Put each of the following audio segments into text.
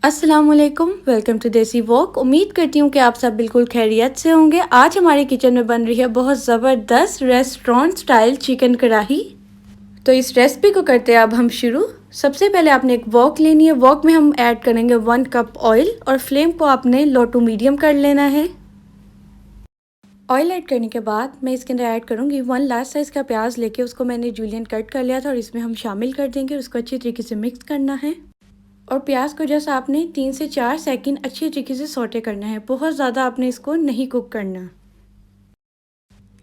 अस्सलामुअलैकुम, welcome to देसी walk. उम्मीद करती हूँ कि आप सब बिल्कुल खैरियत से होंगे। आज हमारे किचन में बन रही है बहुत ज़बरदस्त रेस्टोरेंट स्टाइल चिकन कढ़ाई। तो इस रेसिपी को करते हैं अब हम शुरू। सबसे पहले आपने एक वॉक लेनी है। वॉक में हम ऐड करेंगे 1 कप ऑयल और फ्लेम को आपने लो टू मीडियम कर लेना है। ऑयल ऐड करने के बाद मैं इसके अंदर ऐड करूँगी 1 लार्ज साइज़ का प्याज लेके उसको मैंने जूलियन कट कर लिया था और इसमें हम शामिल कर देंगे और उसको अच्छी तरीके से मिक्स करना है। और प्याज को जैसा आपने 3 से 4 सेकंड अच्छी तरीके से सौटे करना है, बहुत ज़्यादा आपने इसको नहीं कुक करना।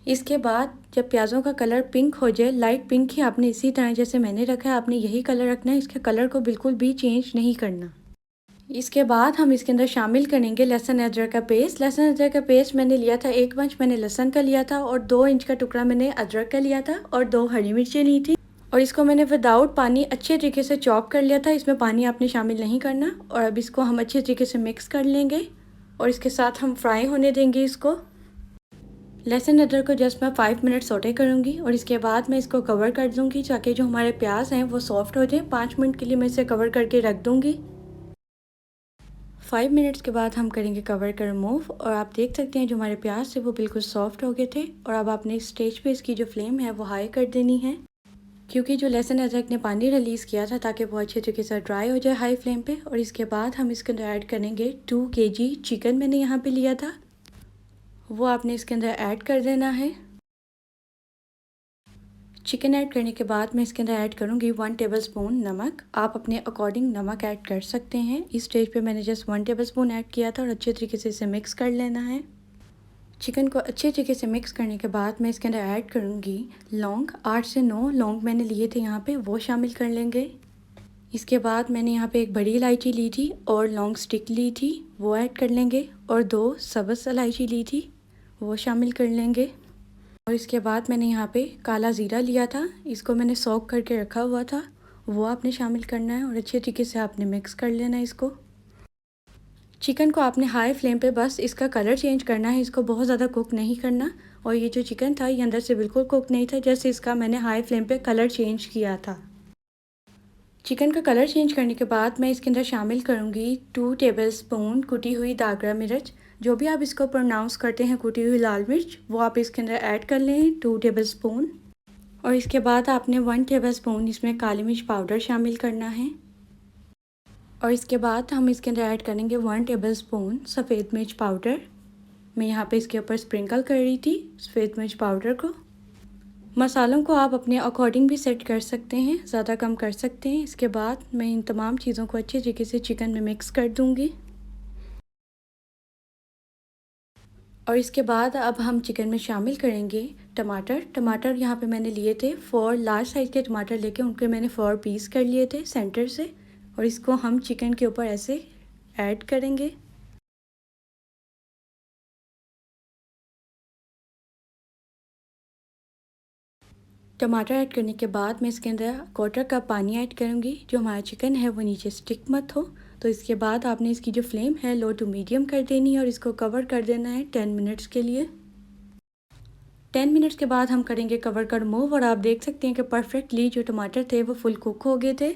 इसके बाद जब प्याज़ों का कलर पिंक हो जाए, लाइट पिंक ही आपने इसी तरह जैसे मैंने रखा है आपने यही कलर रखना है, इसके कलर को बिल्कुल भी चेंज नहीं करना। इसके बाद हम इसके अंदर शामिल करेंगे लहसुन अदरक का पेस्ट। लहसुन अदरक का पेस्ट मैंने लिया था 1 इंच मैंने लहसुन का लिया था और 2 इंच का टुकड़ा मैंने अदरक का लिया था और 2 हरी मिर्चें ली थी और इसको मैंने विदाउट पानी अच्छे तरीके से चॉप कर लिया था। इसमें पानी आपने शामिल नहीं करना। और अब इसको हम अच्छे तरीके से मिक्स कर लेंगे और इसके साथ हम फ्राई होने देंगे इसको। लहसुन अदरक को जस्ट मैं 5 मिनट सौटे करूँगी और इसके बाद मैं इसको कवर कर दूँगी ताकि जो हमारे प्याज हैं वो सॉफ्ट हो जाए। 5 मिनट के लिए मैं इसे कवर करके रख दूँगी। 5 मिनट्स के बाद हम करेंगे कवर कर रिमूव और आप देख सकते हैं जो हमारे प्याज थे वो बिल्कुल सॉफ्ट हो गए थे। और अब आपने इस स्टेज पे इसकी जो फ्लेम है वो हाई कर देनी है, क्योंकि जो लहसुन अदरक ने पानी रिलीज़ किया था ताकि वो अच्छे तरीके से ड्राई हो जाए हाई फ्लेम पे। और इसके बाद हम इसके अंदर ऐड करेंगे 2 kg चिकन मैंने यहाँ पे लिया था, वो आपने इसके अंदर ऐड कर देना है। चिकन ऐड करने के बाद मैं इसके अंदर ऐड करूँगी 1 टेबलस्पून नमक। आप अपने अकॉर्डिंग नमक ऐड कर सकते हैं। इस स्टेज पे मैंने जस्ट 1 टेबलस्पून ऐड किया था और अच्छे तरीके से इसे मिक्स कर लेना है। चिकन को अच्छे तरीके से मिक्स करने के बाद मैं इसके अंदर ऐड करूँगी लौंग। 8 से 9 लौंग मैंने लिए थे यहाँ पे, वो शामिल कर लेंगे। इसके बाद मैंने यहाँ पे एक बड़ी इलायची ली थी और लौंग स्टिक ली थी, वो ऐड कर लेंगे। और 2 सब्ज़ इलायची ली थी, वो शामिल कर लेंगे। और इसके बाद मैंने यहाँ पे काला ज़ीरा लिया था, इसको मैंने सोक करके रखा हुआ था, वो आपने शामिल करना है और अच्छे तरीके से आपने मिक्स कर लेना है इसको। चिकन को आपने हाई फ्लेम पे बस इसका कलर चेंज करना है, इसको बहुत ज़्यादा कुक नहीं करना। और ये जो चिकन था ये अंदर से बिल्कुल कुक नहीं था, जैसे इसका मैंने हाई फ्लेम पे कलर चेंज किया था। चिकन का कलर चेंज करने के बाद मैं इसके अंदर शामिल करूँगी 2 टेबलस्पून कुटी हुई दागरा मिर्च। जो भी आप इसको प्रोनाउंस करते हैं कुटी हुई लाल मिर्च, वो आप इसके अंदर ऐड कर लें 2 टेबलस्पून। और इसके बाद आपने 1 टेबलस्पून इसमें काली मिर्च पाउडर शामिल करना है। और इसके बाद हम इसके अंदर ऐड करेंगे 1 टेबलस्पून सफ़ेद मिर्च पाउडर। मैं यहाँ पे इसके ऊपर स्प्रिंकल कर रही थी सफ़ेद मिर्च पाउडर को। मसालों को आप अपने अकॉर्डिंग भी सेट कर सकते हैं, ज़्यादा कम कर सकते हैं। इसके बाद मैं इन तमाम चीज़ों को अच्छे तरीके से चिकन में मिक्स कर दूँगी। और इसके बाद अब हम चिकन में शामिल करेंगे टमाटर। टमाटर यहाँ पे मैंने लिए थे 4 लार्ज साइज़ के टमाटर लेके उनके मैंने 4 पीस कर लिए थे सेंटर से। और इसको हम चिकन के ऊपर ऐसे ऐड करेंगे। टमाटर ऐड करने के बाद मैं इसके अंदर 1/4 कप पानी ऐड करूँगी, जो हमारा चिकन है वो नीचे स्टिक मत हो। तो इसके बाद आपने इसकी जो फ्लेम है लो टू मीडियम कर देनी है और इसको कवर कर देना है 10 मिनट्स के लिए। 10 मिनट्स के बाद हम करेंगे कवर का रिमूव और आप देख सकते हैं कि परफेक्टली जो टमाटर थे वो फुल कुक हो गए थे।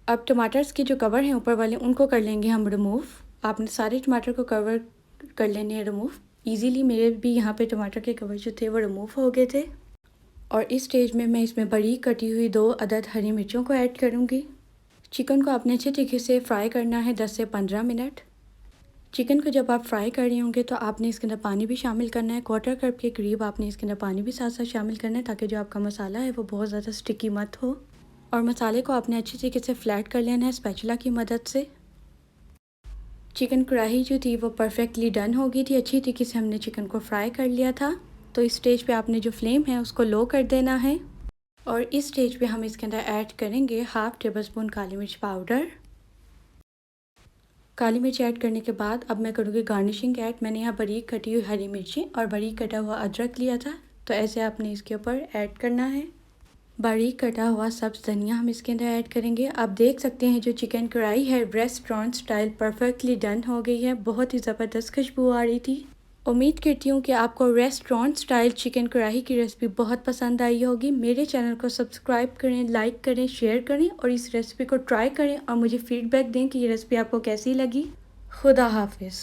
अब टमाटर्स के जो कवर हैं ऊपर वाले उनको कर लेंगे हम रिमूव। आपने सारे टमाटर को कवर कर लेने हैं रिमूव ईजीली। मेरे भी यहाँ पे टमाटर के कवर जो थे वो रिमूव हो गए थे। और इस स्टेज में मैं इसमें बड़ी कटी हुई 2 अदद हरी मिर्चों को ऐड करूँगी। चिकन को आपने अच्छे तरीके से फ्राई करना है 10 से 15 मिनट। चिकन को जब आप फ्राई कर रहे होंगे तो आपने इसके अंदर पानी भी शामिल करना है। 1/4 कप के करीब आपने इसके अंदर पानी भी साथ साथ शामिल करना है, ताकि जो आपका मसाला है वो बहुत ज़्यादा स्टिकी मत हो। और मसाले को आपने अच्छी तरीके से फ्लैट कर लेना है स्पैचुला की मदद से। चिकन कढ़ाई जो थी वो परफेक्टली डन हो गई थी, अच्छी तरीके से हमने चिकन को फ्राई कर लिया था। तो इस स्टेज पे आपने जो फ्लेम है उसको लो कर देना है। और इस स्टेज पे हम इसके अंदर ऐड करेंगे 1/2 टेबलस्पून काली मिर्च पाउडर। काली मिर्च ऐड करने के बाद अब मैं करूँगी गार्निशिंग ऐड। मैंने यहाँ बारीक कटी हुई हरी मिर्ची और बारीक कटा हुआ अदरक लिया था, तो ऐसे आपने इसके ऊपर ऐड करना है। बारीक कटा हुआ सब्ज़ धनिया हम इसके अंदर ऐड करेंगे। आप देख सकते हैं जो चिकन कढ़ाई है रेस्टोरेंट स्टाइल परफेक्टली डन हो गई है, बहुत ही ज़बरदस्त खुशबू आ रही थी। उम्मीद करती हूँ कि आपको रेस्टोरेंट स्टाइल चिकन कढ़ाई की रेसिपी बहुत पसंद आई होगी। मेरे चैनल को सब्सक्राइब करें, लाइक करें, शेयर करें और इस रेसिपी को ट्राई करें और मुझे फीडबैक दें कि ये रेसिपी आपको कैसी लगी। खुदा हाफिज़।